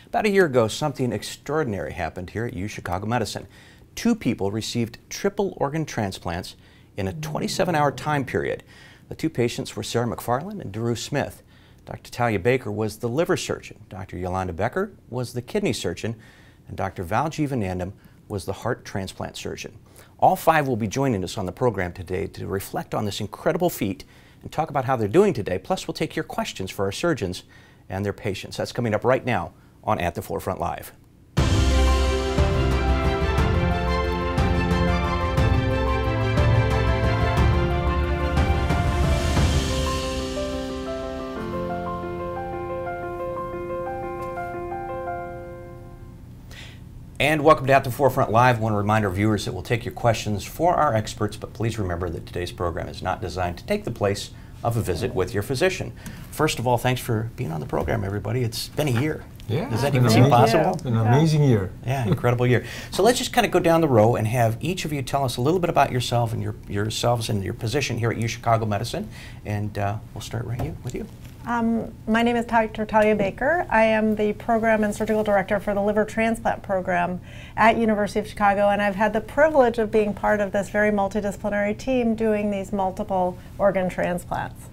About a year ago, something extraordinary happened here at UChicago Medicine. 2 people received triple organ transplants in a 27-hour time period. The 2 patients were Sarah McPharlin and Daru Smith. Dr. Talia Baker was the liver surgeon, Dr. Yolanda Becker was the kidney surgeon, and Dr. Val Jivanandam was the heart transplant surgeon. All 5 will be joining us on the program today to reflect on this incredible feat and talk about how they're doing today. Plus, we'll take your questions for our surgeons and their patients. That's coming up right now on At the Forefront Live. And welcome to At the Forefront Live. I want to remind our viewers that we'll take your questions for our experts, but please remember that today's program is not designed to take the place of a visit with your physician. First of all, thanks for being on the program, everybody. It's been a year. Yeah. Does that even seem possible? It's been an amazing year. Yeah, incredible year. So let's just kind of go down the row and have each of you tell us a little bit about yourself and yourselves and your position here at UChicago Medicine. And we'll start right with you. My name is Dr. Talia Baker. I am the program and surgical director for the liver transplant program at University of Chicago, and I've had the privilege of being part of this very multidisciplinary team doing these multiple organ transplants.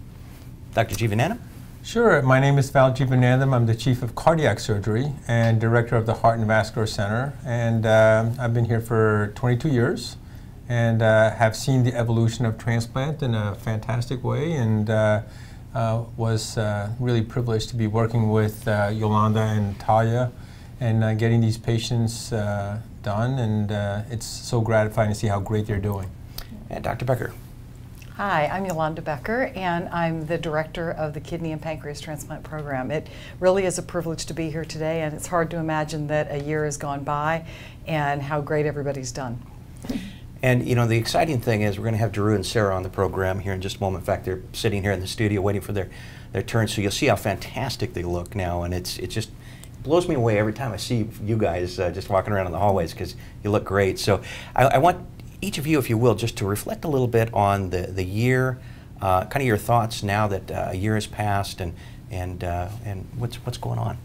Dr. Jivanandam? Sure. My name is Val Jivanandam. I'm the chief of cardiac surgery and director of the Heart and Vascular Center, and I've been here for 22 years and have seen the evolution of transplant in a fantastic way, and was really privileged to be working with Yolanda and Talia and getting these patients done, and it's so gratifying to see how great they're doing. And Dr. Becker. Hi, I'm Yolanda Becker, and I'm the director of the Kidney and Pancreas Transplant Program. It really is a privilege to be here today, and it's hard to imagine that a year has gone by and how great everybody's done. And you know, the exciting thing is we're going to have Daru and Sarah on the program here in just a moment. In fact, they're sitting here in the studio waiting for their turn, so you'll see how fantastic they look now, and it just blows me away every time I see you guys just walking around in the hallways because you look great. So I want each of you, if you will, just to reflect a little bit on the year, kind of your thoughts now that a year has passed, and what's going on.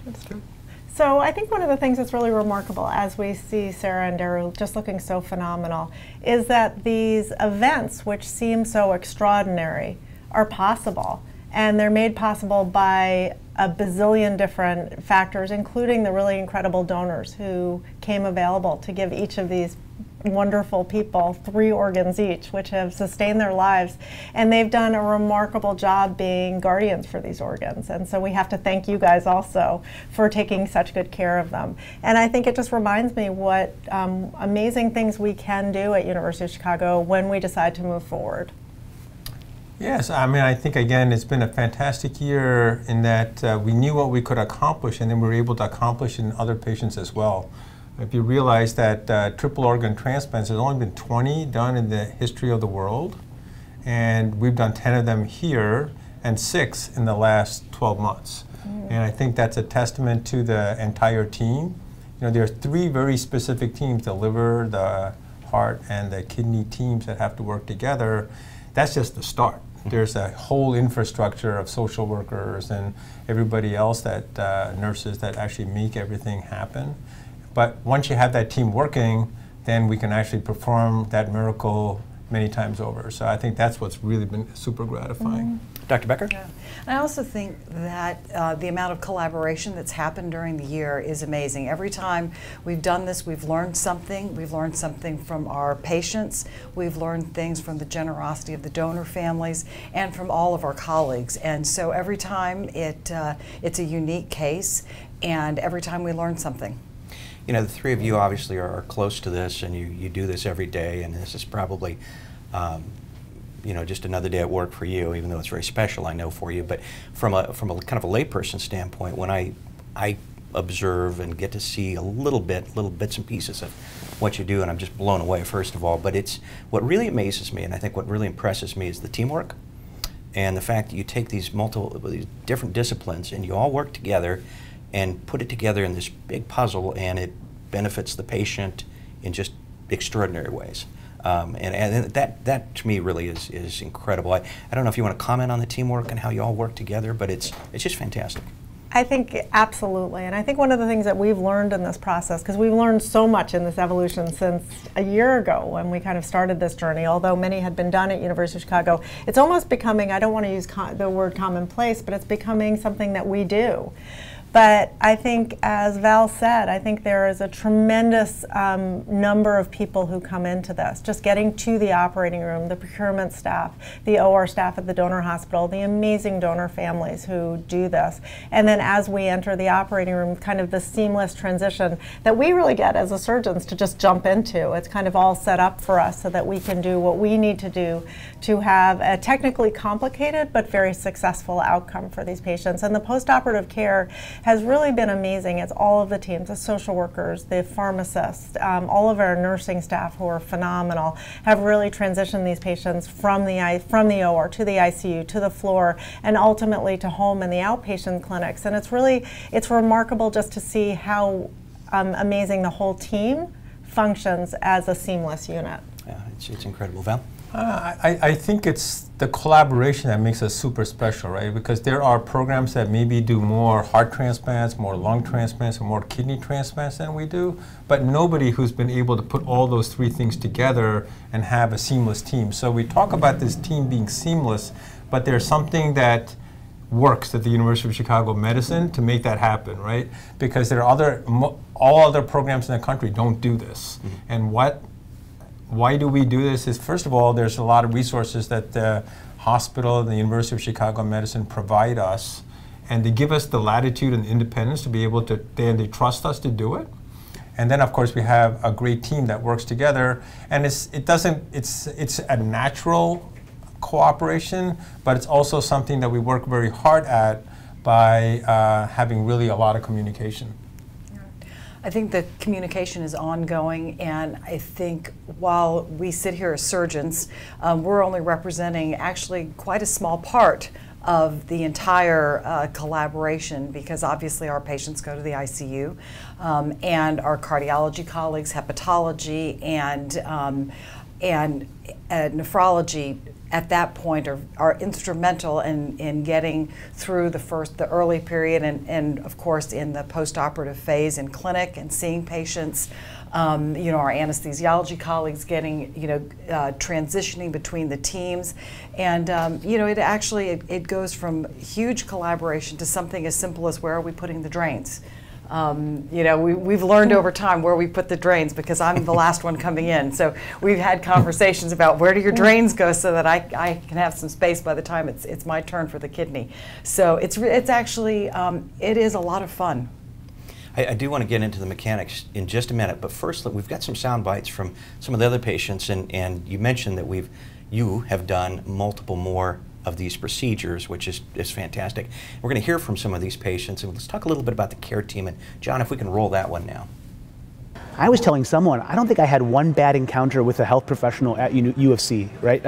That's true. So I think one of the things that's really remarkable as we see Sarah and Daru just looking so phenomenal is that these events, which seem so extraordinary, are possible. And they're made possible by a bazillion different factors, including the really incredible donors who came available to give each of these wonderful people 3 organs each, which have sustained their lives, and they've done a remarkable job being guardians for these organs, and so we have to thank you guys also for taking such good care of them. And I think it just reminds me what amazing things we can do at University of Chicago when we decide to move forward. Yes, I mean, I think again it's been a fantastic year in that we knew what we could accomplish, and then we were able to accomplish in other patients as well. If you realize that triple organ transplants, there's only been 20 done in the history of the world, and we've done 10 of them here and 6 in the last 12 months. And I think that's a testament to the entire team. You know, there are 3 very specific teams, the liver, the heart, and the kidney teams that have to work together. That's just the start. There's a whole infrastructure of social workers and everybody else, that nurses that actually make everything happen. But once you have that team working, then we can actually perform that miracle many times over. So I think that's what's really been super gratifying. Dr. Becker? Yeah. I also think that the amount of collaboration that's happened during the year is amazing. Every time we've done this, we've learned something. We've learned something from our patients. We've learned things from the generosity of the donor families and from all of our colleagues. And so every time it's a unique case, and every time we learn something. You know, the 3 of you obviously are close to this, and you do this every day, and this is probably you know, just another day at work for you, even though it's very special, I know, for you. But from a kind of a layperson standpoint, when I observe and get to see little bits and pieces of what you do, and I'm just blown away, first of all. But it's what really amazes me, and I think what really impresses me, is the teamwork and the fact that you take these these different disciplines and you all work together and put it together in this big puzzle, and it benefits the patient in just extraordinary ways. And that to me really is incredible. I don't know if you want to comment on the teamwork and how you all work together, but it's just fantastic. I think absolutely, and I think one of the things that we've learned in this process, because we've learned so much in this evolution since a year ago when we kind of started this journey, although many had been done at University of Chicago, it's almost becoming, I don't want to use the word commonplace, but it's becoming something that we do. But I think, as Val said, I think there is a tremendous number of people who come into this. Just getting to the operating room, the procurement staff, the OR staff at the donor hospital, the amazing donor families who do this. And then as we enter the operating room, kind of the seamless transition that we really get as a surgeons to just jump into. It's kind of all set up for us so that we can do what we need to do to have a technically complicated but very successful outcome for these patients. And the postoperative care has really been amazing. It's all of the teams, the social workers, the pharmacists, all of our nursing staff who are phenomenal, have really transitioned these patients from the OR to the ICU to the floor and ultimately to home in the outpatient clinics. And it's remarkable just to see how amazing the whole team functions as a seamless unit. Yeah, it's incredible. Val? I think it's the collaboration that makes us super special, right? Because there are programs that maybe do more heart transplants, more lung transplants, or more kidney transplants than we do, but nobody who's been able to put all those three things together and have a seamless team. So we talk about this team being seamless, but there's something that works at the University of Chicago Medicine to make that happen, right? Because there are all other programs in the country don't do this. Mm-hmm. And why do we do this is, first of all, there's a lot of resources that the hospital and the University of Chicago Medicine provide us, and they give us the latitude and independence to be able to, they trust us to do it. And then, of course, we have a great team that works together, and it's a natural cooperation, but it's also something that we work very hard at by having really a lot of communication. I think the communication is ongoing, and I think while we sit here as surgeons, we're only representing actually quite a small part of the entire collaboration, because obviously our patients go to the ICU, and our cardiology colleagues, hepatology, and nephrology at that point are instrumental in getting through the early period and of course in the postoperative phase in clinic and seeing patients. Our anesthesiology colleagues getting, transitioning between the teams. And, it goes from huge collaboration to something as simple as where are we putting the drains? We've learned over time where we put the drains, because I'm the last one coming in. So we've had conversations about where do your drains go so that I can have some space by the time it's my turn for the kidney. So it's actually, it is a lot of fun. I do want to get into the mechanics in just a minute, but first we've got some sound bites from some of the other patients, and you mentioned that you have done multiple more of these procedures, which is fantastic. We're going to hear from some of these patients, and let's talk a little bit about the care team. And John, if we can roll that one now. I was telling someone, I don't think I had one bad encounter with a health professional at UFC, right?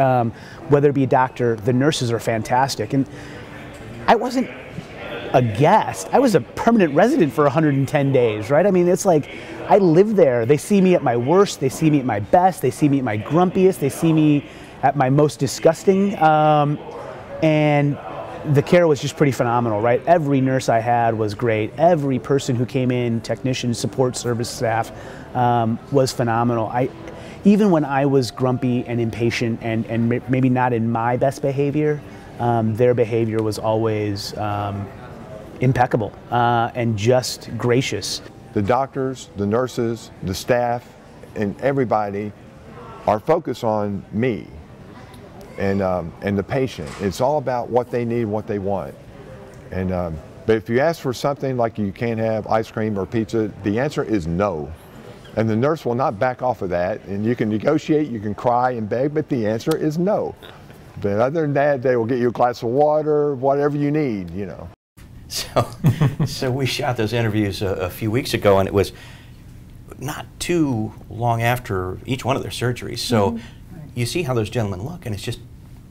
Whether it be a doctor, the nurses are fantastic. And I wasn't a guest. I was a permanent resident for 110 days, right? I mean, it's like, I live there. They see me at my worst, they see me at my best, they see me at my grumpiest, they see me at my most disgusting. And the care was just pretty phenomenal, right? Every nurse I had was great. Every person who came in, technicians, support service staff, was phenomenal. Even when I was grumpy and impatient and maybe not in my best behavior, their behavior was always impeccable and just gracious. The doctors, the nurses, the staff, and everybody are focused on me and the patient. It's all about what they need, what they want. And but if you ask for something like you can't have ice cream or pizza, the answer is no. And the nurse will not back off of that. And you can negotiate, you can cry and beg, but the answer is no. But other than that, they will get you a glass of water, whatever you need, So we shot those interviews a few weeks ago, and it was not too long after each one of their surgeries. So you see how those gentlemen look, and it's just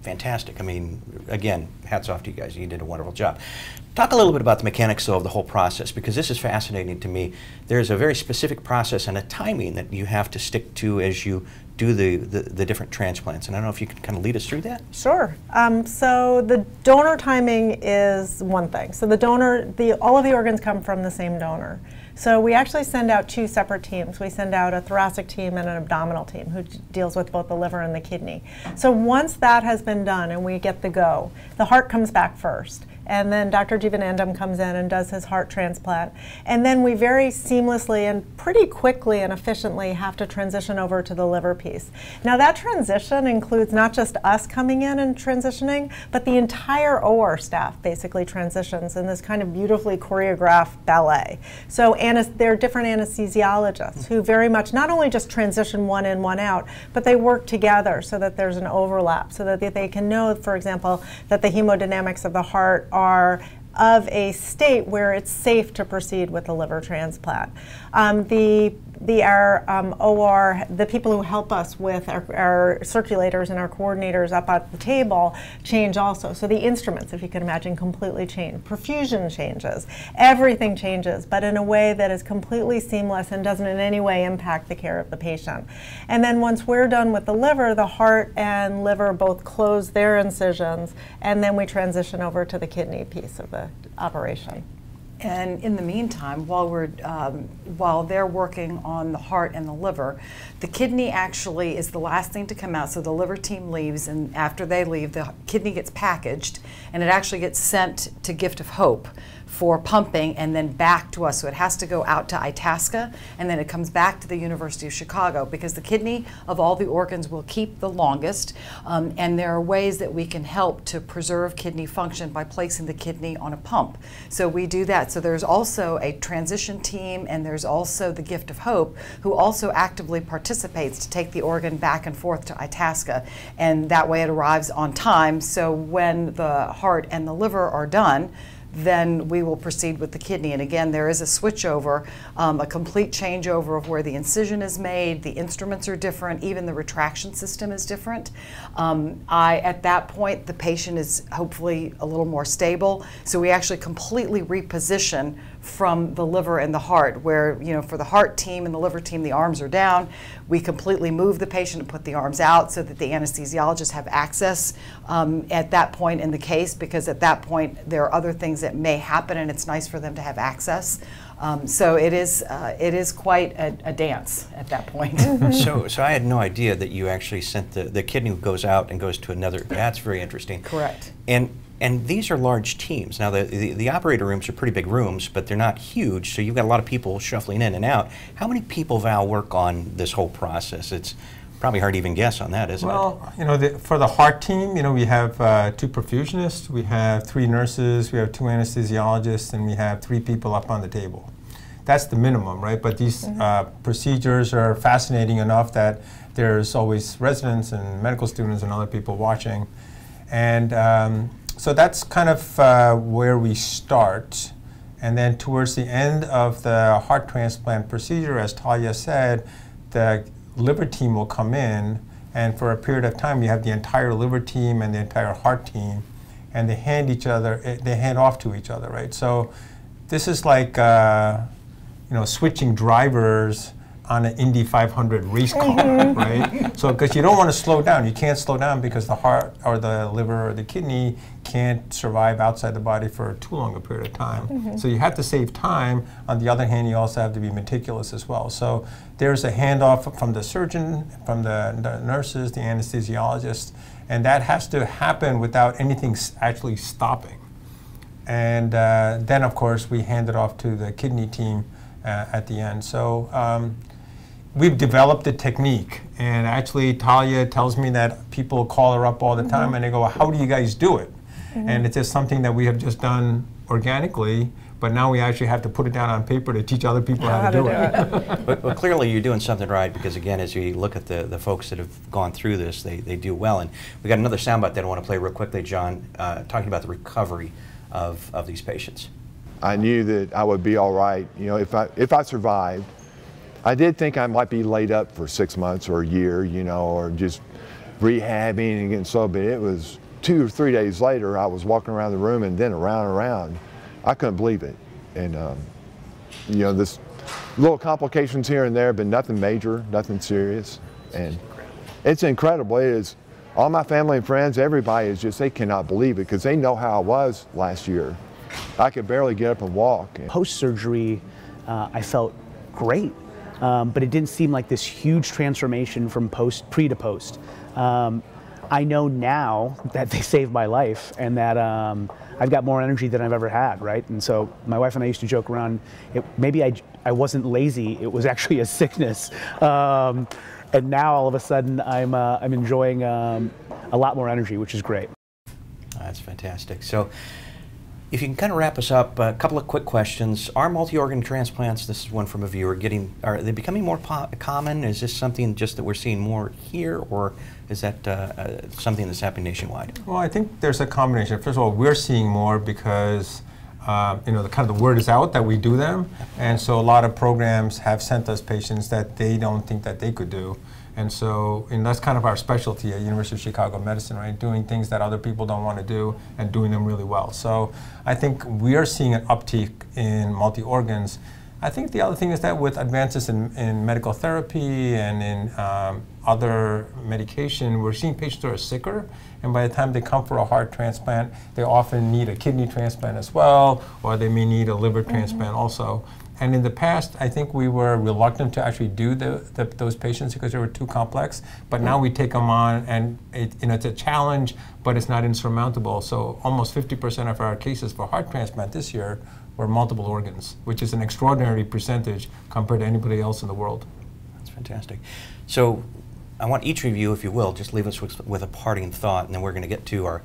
fantastic. I mean, again, hats off to you guys. You did a wonderful job. Talk a little bit about the mechanics, though, of the whole process, because this is fascinating to me. There's a very specific process and a timing that you have to stick to as you do the different transplants. And I don't know if you can kind of lead us through that. Sure. So the donor timing is one thing. So the donor, all of the organs come from the same donor. So we actually send out 2 separate teams. We send out a thoracic team and an abdominal team who deals with both the liver and the kidney. So once that has been done and we get the go, the heart comes back first. And then Dr. Jivanandam comes in and does his heart transplant. And then we very seamlessly and pretty quickly and efficiently have to transition over to the liver piece. Now that transition includes not just us coming in and transitioning, but the entire OR staff basically transitions in this kind of beautifully choreographed ballet. So there are different anesthesiologists who very much not only just transition one in, one out, but they work together so that there's an overlap, so that they can know, for example, that the hemodynamics of the heart are of a state where it's safe to proceed with a liver transplant. Our OR, the people who help us with our circulators and our coordinators up at the table change also. So the instruments, if you can imagine, completely change. Perfusion changes. Everything changes, but in a way that is completely seamless and doesn't in any way impact the care of the patient. And then once we're done with the liver, the heart and liver both close their incisions, and then we transition over to the kidney piece of the operation. And in the meantime, while they're working on the heart and the liver, the kidney actually is the last thing to come out. So the liver team leaves, and after they leave, the kidney gets packaged, and it actually gets sent to Gift of Hope for pumping and then back to us. So it has to go out to Itasca, and then it comes back to the University of Chicago, because the kidney of all the organs will keep the longest, and there are ways that we can help to preserve kidney function by placing the kidney on a pump. So we do that. So there's also a transition team, and there's also the Gift of Hope, who also actively participates to take the organ back and forth to Itasca, and that way it arrives on time. So when the heart and the liver are done, then we will proceed with the kidney. And again, there is a switchover, a complete changeover of where the incision is made. The instruments are different. Even the retraction system is different. At that point, the patient is hopefully a little more stable. So we actually completely reposition from the liver and the heart, where, you know, for the heart team and the liver team, the arms are down. We completely move the patient and put the arms out so that the anesthesiologists have access at that point in the case, because at that point there are other things that may happen, and it's nice for them to have access. So it is quite a dance at that point. So I had no idea that you actually sent the kidney goes out and goes to another. That's very interesting. Correct. And these are large teams. Now the operator rooms are pretty big rooms, but they're not huge. So you've got a lot of people shuffling in and out. How many people, Val, work on this whole process? It's probably hard to even guess on that, isn't it? Well, you know, for the heart team, you know, we have 2 perfusionists, we have 3 nurses, we have 2 anesthesiologists, and we have 3 people up on the table. That's the minimum, right? But these procedures are fascinating enough that there's always residents and medical students and other people watching. And so that's kind of where we start. And then towards the end of the heart transplant procedure, as Talia said, the liver team will come in, and for a period of time you have the entire liver team and the entire heart team, and they hand off to each other, right? So this is like you know, switching drivers on an Indy 500 race car, right? So, because you don't want to slow down. You can't slow down because the heart or the liver or the kidney can't survive outside the body for too long a period of time. So you have to save time. On the other hand, you also have to be meticulous as well. So there's a handoff from the surgeon, from the nurses, the anesthesiologist, and that has to happen without anything actually stopping. And then, of course, we hand it off to the kidney team at the end. So we've developed a technique, and actually Talia tells me that people call her up all the time and they go, how do you guys do it? And it's just something that we have just done organically, but now we actually have to put it down on paper to teach other people how to do it. But clearly you're doing something right, because again, as you look at the folks that have gone through this, they do well. And we got another soundbite that I want to play real quickly, John, talking about the recovery of these patients. I knew that I would be all right. You know, if I survived, I did think I might be laid up for 6 months or a year, you know, or just rehabbing and getting so, but it was 2 or 3 days later, I was walking around the room and then around and around. I couldn't believe it. And, you know, this little complications here and there, but nothing major, nothing serious. And it's incredible. It is. All my family and friends, everybody is just, they cannot believe it because they know how I was last year. I could barely get up and walk. Post-surgery, I felt great, but it didn't seem like this huge transformation from pre to post. I know now that they saved my life and that I've got more energy than I've ever had, right? And so my wife and I used to joke around, maybe I wasn't lazy, it was actually a sickness. And now all of a sudden I'm enjoying a lot more energy, which is great. That's fantastic. So if you can kind of wrap us up, a couple of quick questions. Are multi-organ transplants, this is one from a viewer, are they becoming more common? Is this something just that we're seeing more here, or is that something that's happening nationwide? Well, I think there's a combination. First of all, we're seeing more because you know, the word is out that we do them, and so a lot of programs have sent us patients that they don't think that they could do. And so, and that's kind of our specialty at University of Chicago Medicine, right? Doing things that other people don't want to do and doing them really well. So I think we are seeing an uptick in multi-organs. I think the other thing is that with advances in medical therapy and in other medication, we're seeing patients who are sicker, and by the time they come for a heart transplant, they often need a kidney transplant as well, or they may need a liver transplant also. And in the past, I think we were reluctant to actually do those patients because they were too complex. But now we take them on, and it's a challenge, but it's not insurmountable. So almost 50% of our cases for heart transplant this year were multiple organs, which is an extraordinary percentage compared to anybody else in the world. That's fantastic. So I want each of you, if you will, just leave us with a parting thought, and then we're going to get to our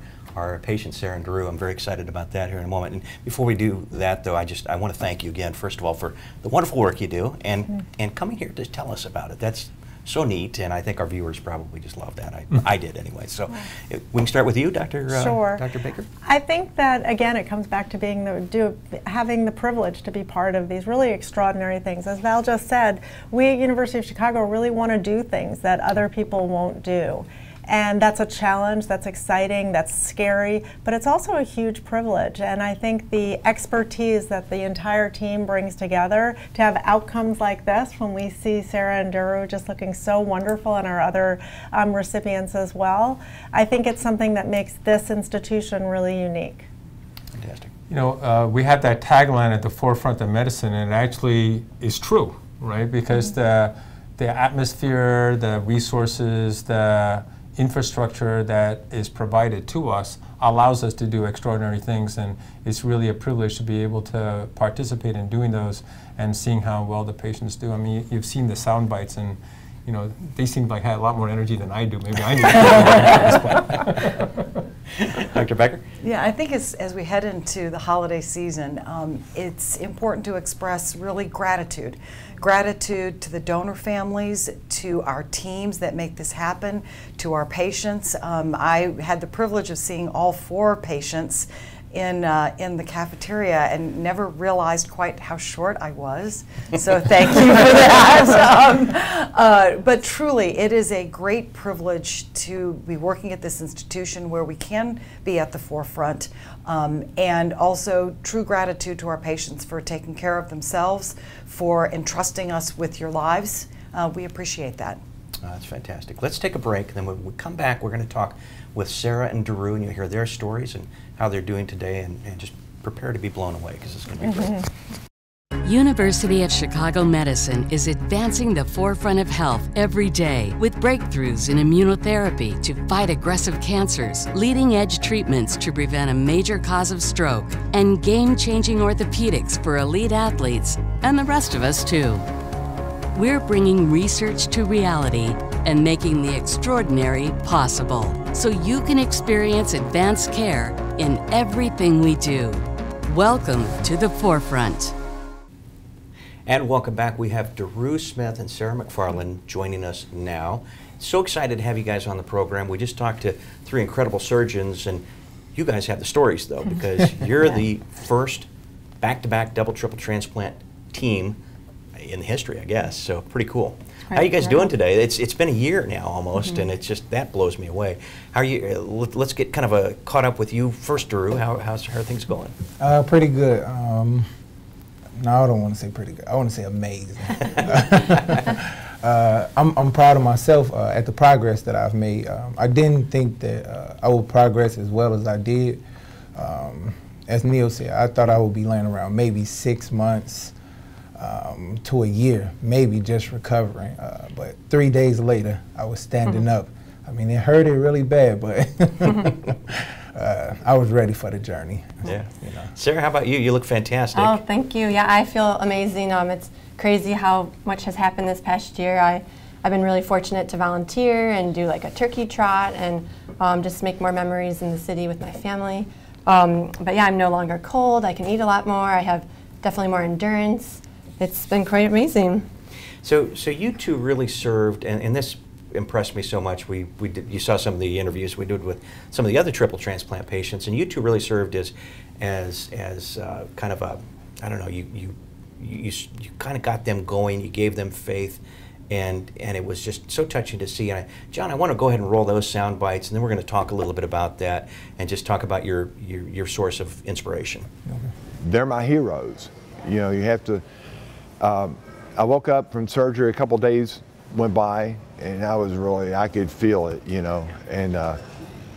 patients, Sarah and Daru. I'm very excited about that here in a moment. And before we do that, though, I want to thank you again, first of all, for the wonderful work you do, and coming here to tell us about it. That's so neat, and I think our viewers probably just love that. I did anyway. So we can start with you, Dr. Sure. Dr. Baker. I think that, again, it comes back to having the privilege to be part of these really extraordinary things. As Val just said, we at University of Chicago really want to do things that other people won't do. And that's a challenge, that's exciting, that's scary, but it's also a huge privilege. And I think the expertise that the entire team brings together to have outcomes like this, when we see Sarah and Daru just looking so wonderful and our other recipients as well, I think it's something that makes this institution really unique. Fantastic. You know, we have that tagline at the forefront of medicine, and it actually is true, right? Because the atmosphere, the resources, the infrastructure that is provided to us allows us to do extraordinary things, and it's really a privilege to be able to participate in doing those and seeing how well the patients do. I mean, you've seen the Soundbites, and you know, they seem like had a lot more energy than I do. Maybe I need Dr. Becker? Yeah, I think as we head into the holiday season, it's important to express really gratitude. Gratitude to the donor families, to our teams that make this happen, to our patients. I had the privilege of seeing all 4 patients in the cafeteria and never realized quite how short I was. So thank you for that. But truly, it is a great privilege to be working at this institution where we can be at the forefront, and also true gratitude to our patients for taking care of themselves, for entrusting us with your lives. We appreciate that. That's fantastic. Let's take a break, and then when we come back, we're going to talk with Sarah and Daru, and you'll hear their stories and how they're doing today, and just prepare to be blown away, because it's going to be great. University of Chicago Medicine is advancing the forefront of health every day with breakthroughs in immunotherapy to fight aggressive cancers, leading-edge treatments to prevent a major cause of stroke, and game-changing orthopedics for elite athletes and the rest of us too. We're bringing research to reality and making the extraordinary possible, so you can experience advanced care in everything we do. Welcome to the forefront. And welcome back. We have Daru Smith and Sarah McFarland joining us now. So excited to have you guys on the program. We just talked to 3 incredible surgeons, and you guys have the stories, though, because you're the first back-to-back double, triple transplant team in history, I guess. So pretty cool. How are you guys doing today? It's been a year now almost, and it's just, that blows me away. How are you? Let's get kind of caught up with you first, Daru. How are things going? Pretty good. No, I don't want to say pretty good. I want to say amazing. I'm proud of myself at the progress that I've made. I didn't think that I would progress as well as I did. As Neil said, I thought I would be laying around maybe 6 months to a year, maybe just recovering. But 3 days later, I was standing up. I mean, it hurted really bad, but I was ready for the journey. Yeah. You know. Sarah, how about you? You look fantastic. Oh, thank you. Yeah, I feel amazing. It's crazy how much has happened this past year. I've been really fortunate to volunteer and do like a turkey trot and just make more memories in the city with my family. But yeah, I'm no longer cold. I can eat a lot more. I have definitely more endurance. It's been quite amazing. So you two really served, and this impressed me so much. You saw some of the interviews we did with some of the other triple transplant patients, and you two really served as kind of a, I don't know, you kind of got them going. You gave them faith, and it was just so touching to see. And John, I want to go ahead and roll those sound bites, and then we're going to talk a little bit about that and just talk about your source of inspiration. Okay. They're my heroes. You know, you have to. I woke up from surgery, a couple days went by, and I could feel it, you know. And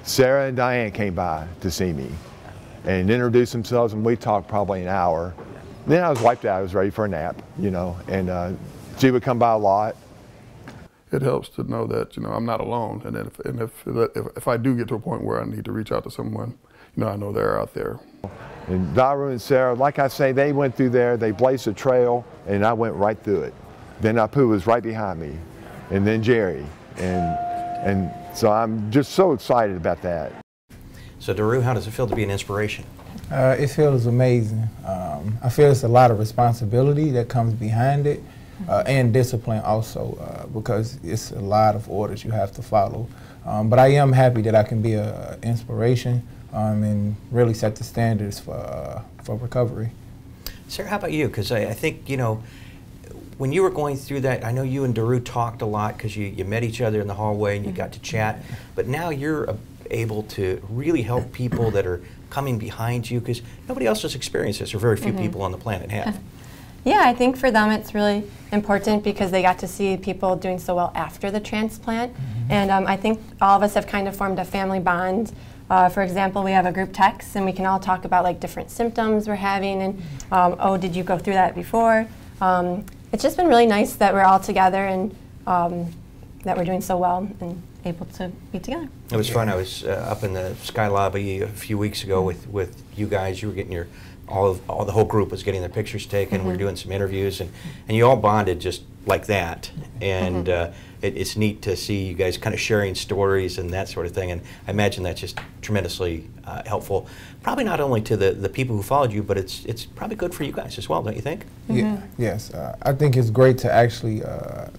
Sarah and Diane came by to see me and introduced themselves, and we talked probably an hour. Then I was wiped out. I was ready for a nap, you know, and she would come by a lot. It helps to know that, you know, I'm not alone, and then if I do get to a point where I need to reach out to someone, you know, I know they're out there. And Daru and Sarah, like I say, they went through there, they blazed a trail, and I went right through it. Then Apu was right behind me, and then Jerry, and so I'm just so excited about that. So Daru, how does it feel to be an inspiration? It feels amazing. I feel it's a lot of responsibility that comes behind it, and discipline also, because it's a lot of orders you have to follow. But I am happy that I can be an inspiration and really set the standards for recovery. Sarah, how about you? Because I think, you know, when you were going through that, I know you and Daru talked a lot because you met each other in the hallway and you got to chat, but now you're able to really help people that are coming behind you, because nobody else has experienced this, or very few people on the planet have. Yeah, I think for them it's really important because they got to see people doing so well after the transplant. And I think all of us have kind of formed a family bond. For example, we have a group text and we can all talk about like different symptoms we're having and, oh, did you go through that before? It's just been really nice that we're all together and that we're doing so well and able to be together. It was fun. I was up in the Sky Lobby a few weeks ago with you guys. You were getting the whole group was getting their pictures taken. We were doing some interviews, and you all bonded just like that. And it's neat to see you guys kind of sharing stories and that sort of thing. And I imagine that's just tremendously helpful. Probably not only to the people who followed you, but it's probably good for you guys as well, don't you think? Yeah, yes, I think it's great to actually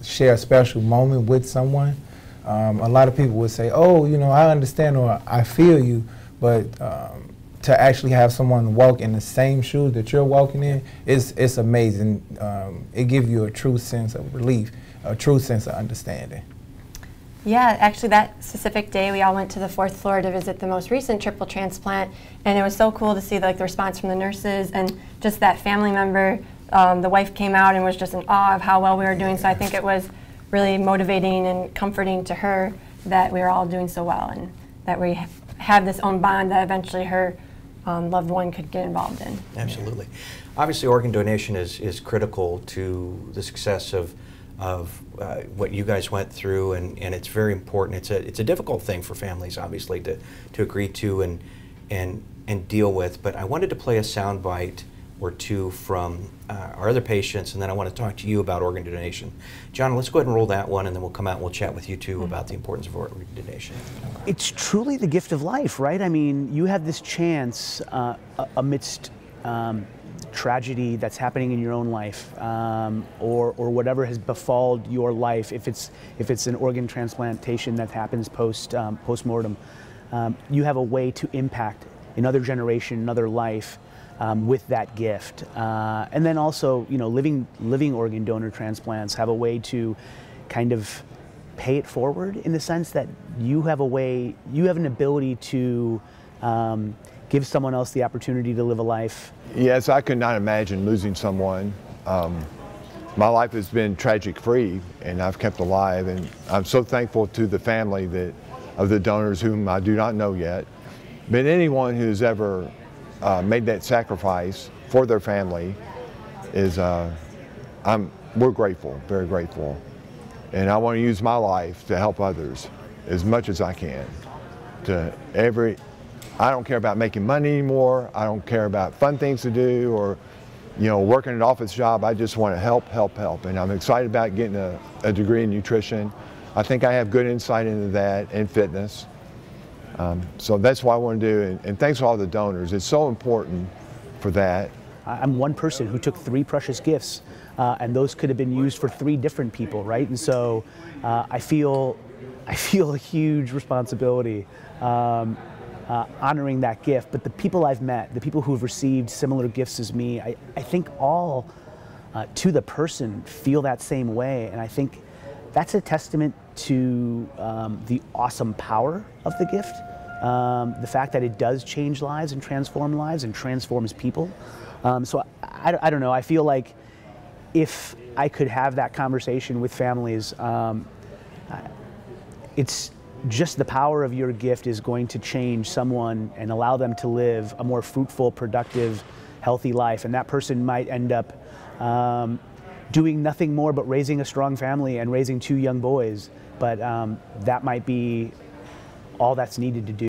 share a special moment with someone. A lot of people would say, oh, you know, I understand or I feel you, but to actually have someone walk in the same shoes that you're walking in, it's amazing. It gives you a true sense of relief, a true sense of understanding. Yeah, actually that specific day we all went to the 4th floor to visit the most recent triple transplant, and it was so cool to see the response from the nurses and just that family member. The wife came out and was just in awe of how well we were doing, so I think it was really motivating and comforting to her that we were all doing so well and that we have this own bond that eventually her loved one could get involved in. Absolutely. Obviously, organ donation is critical to the success of what you guys went through, and it's very important. It's a difficult thing for families, obviously, to agree to and deal with. But I wanted to play a sound bite or two from our other patients, and then I want to talk to you about organ donation. John, let's go ahead and roll that one, and then we'll come out and we'll chat with you too about the importance of organ donation. It's truly the gift of life, right? I mean, you have this chance amidst tragedy that's happening in your own life, or whatever has befalled your life. If it's an organ transplantation that happens post-mortem, you have a way to impact another generation, another life. With that gift, and then also, you know, living organ donor transplants have a way to kind of pay it forward in the sense that you have an ability to give someone else the opportunity to live a life. Yes, I could not imagine losing someone. my life has been tragic-free, and I've kept alive, and I'm so thankful to the family of the donors whom I do not know yet. But anyone who's ever made that sacrifice for their family is, we're grateful, very grateful. And I want to use my life to help others as much as I can. I don't care about making money anymore. I don't care about fun things to do or, you know, working an office job. I just want to help, help, help. And I'm excited about getting a degree in nutrition. I think I have good insight into that and fitness. So that's what I want to do. And thanks to all the donors. It's so important for that. I'm one person who took 3 precious gifts, and those could have been used for 3 different people, right? And so I feel a huge responsibility honoring that gift. But the people I've met, the people who have received similar gifts as me, I think all to the person feel that same way. And I think that's a testament to the awesome power of the gift, the fact that it does change lives and transforms people. So I don't know, I feel like if I could have that conversation with families, it's just the power of your gift is going to change someone and allow them to live a more fruitful, productive, healthy life. And that person might end up doing nothing more but raising a strong family and raising 2 young boys. But that might be all that's needed to do.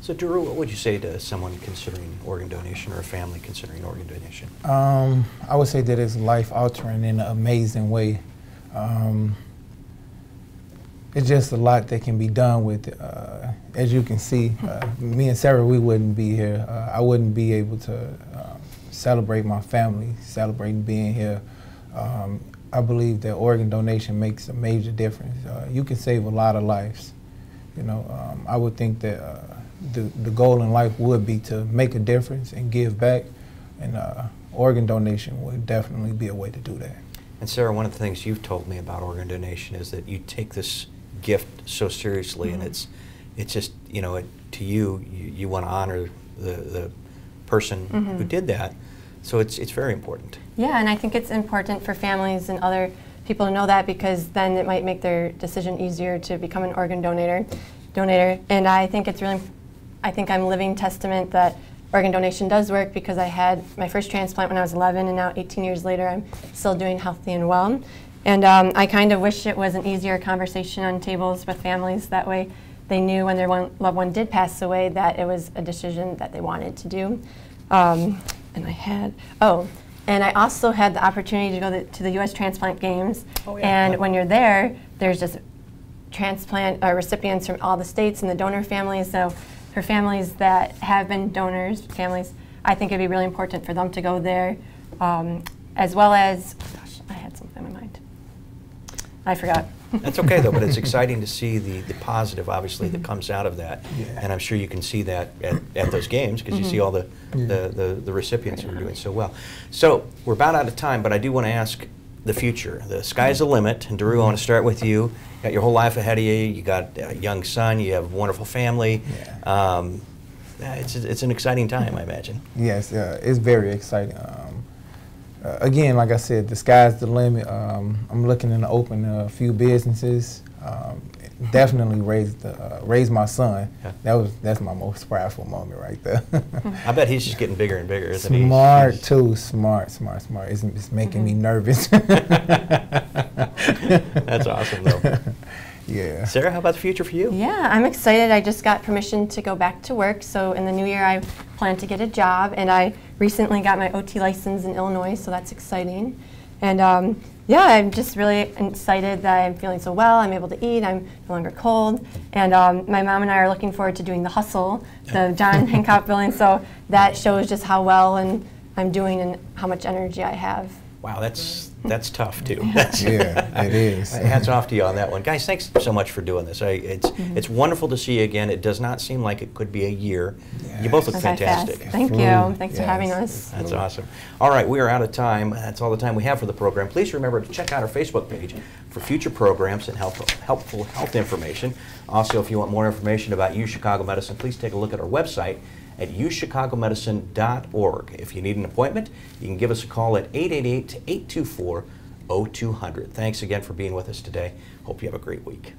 So, Daru, what would you say to someone considering organ donation or a family considering organ donation? I would say that it's life-altering in an amazing way. It's just a lot that can be done with it. As you can see, me and Sarah, we wouldn't be here. I wouldn't be able to celebrate my family, celebrating being here. I believe that organ donation makes a major difference. You can save a lot of lives. You know, I would think that the goal in life would be to make a difference and give back, and organ donation would definitely be a way to do that. And Sarah, one of the things you've told me about organ donation is that you take this gift so seriously, and it's just, you know, to you want to honor the person who did that. So it's very important. Yeah, and I think it's important for families and other people to know that, because then it might make their decision easier to become an organ donator. And I think it's really, I think I'm living testament that organ donation does work, because I had my first transplant when I was 11, and now 18 years later I'm still doing healthy and well. And I kind of wish it was an easier conversation on tables with families. That way they knew when their loved one did pass away that it was a decision that they wanted to do. And I also had the opportunity to go to the U.S. Transplant Games. Oh, yeah. And when you're there, there's just transplant recipients from all the states and the donor families. So for families that have been donors, I think it'd be really important for them to go there, as well as, oh gosh, I had something in my mind. I forgot. That's okay though, but it's exciting to see the positive, obviously, that comes out of that. Yeah. And I'm sure you can see that at those games, because you see all the recipients who are doing so well. So we're about out of time, but I do want to ask the future. The sky's the limit, and Daru, I want to start with you. You got your whole life ahead of you. You got a young son. You have a wonderful family. Yeah. It's an exciting time, I imagine. Yes, it's very exciting. Again, like I said, the sky's the limit. I'm looking to open a few businesses. Definitely raise my son. Yeah. That's my most prideful moment right there. I bet he's just getting bigger and bigger, isn't he? Smart too, smart. It's making me nervous. That's awesome though. Yeah. Sarah, how about the future for you? Yeah, I'm excited. I just got permission to go back to work. So in the new year, I plan to get a job, and I recently got my OT license in Illinois, so that's exciting. And yeah, I'm just really excited that I'm feeling so well. I'm able to eat. I'm no longer cold. And my mom and I are looking forward to doing the Hustle, the John Hancock building. So that shows just how well I'm doing and how much energy I have. Wow, that's tough too. Yeah, it is. Hats off to you on that one. Guys, thanks so much for doing this. It's wonderful to see you again. It does not seem like it could be a year. Yes. You both look fantastic. Thank you. Thanks for having us. That's awesome. All right, we are out of time. That's all the time we have for the program. Please remember to check out our Facebook page for future programs and helpful health information. Also, if you want more information about UChicago Medicine, please take a look at our website at UChicagoMedicine.org. If you need an appointment, you can give us a call at 888-824-0000. 0200. Thanks again for being with us today. Hope you have a great week.